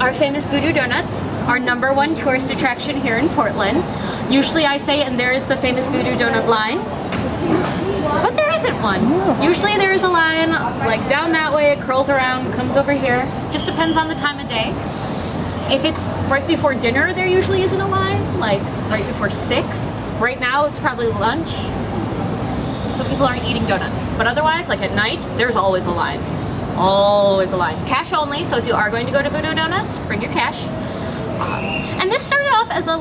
our famous Voodoo Doughnuts, our #1 tourist attraction here in Portland. Usually I say, and there is the famous Voodoo Doughnut line, but there isn't one. Usually there is a line like down that way, it curls around, comes over here. Just depends on the time of day. If it's right before dinner, there usually isn't a line, like right before 6. Right now it's probably lunch, so people aren't eating donuts. But otherwise, like at night, there's always a line. Always a line. Cash only, so if you are going to go to Voodoo Doughnuts, bring your cash. And this started off as a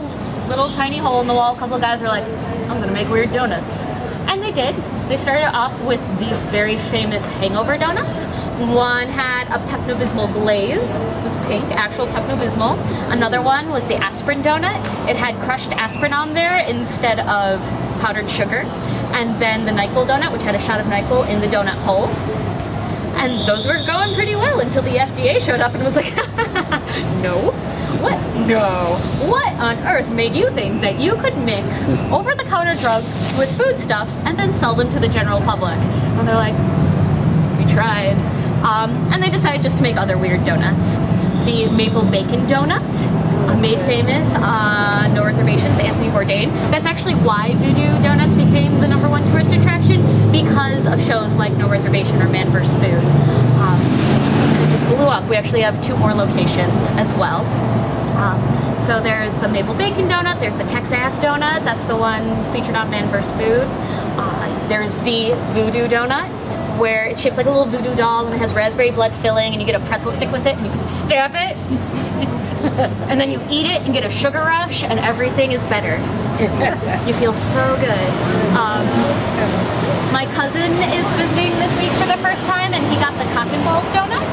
little tiny hole in the wall. A couple of guys were like, I'm gonna make weird donuts. And they did. They started off with the very famous hangover donuts. One had a Pepto-Bismol glaze. It was pink, actual Pepto-Bismol. Another one was the aspirin donut. It had crushed aspirin on there instead of powdered sugar. And then the NyQuil donut, which had a shot of NyQuil in the donut hole. And those were going pretty well until the FDA showed up and was like, no. What? No. What on earth made you think that you could mix over-the-counter drugs with foodstuffs and then sell them to the general public? And they're like, we tried. And they decided just to make other weird donuts. The maple bacon donut, made famous on No Reservations, Anthony Bourdain. That's actually why Voodoo Doughnuts became the #1 tourist attraction, because of shows like No Reservation or Man vs. Food. And it just blew up. We actually have 2 more locations as well. So there's the maple bacon donut, there's the Texas donut, that's the one featured on Man vs. Food. There's the Voodoo Doughnut, where it's shaped like a little voodoo doll and it has raspberry blood filling, and you get a pretzel stick with it and you can stab it. And then you eat it and get a sugar rush and everything is better. You feel so good. My cousin is visiting this week for the first time and he got the cock and balls donut,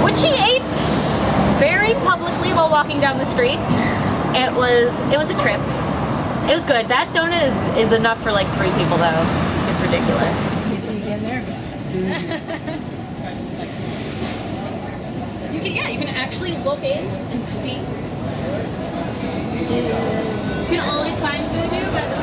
which he ate very publicly while walking down the street. It was a trip. It was good. That donut is enough for like 3 people though. It's ridiculous. You can actually look in and see. You can always find Voodoo by the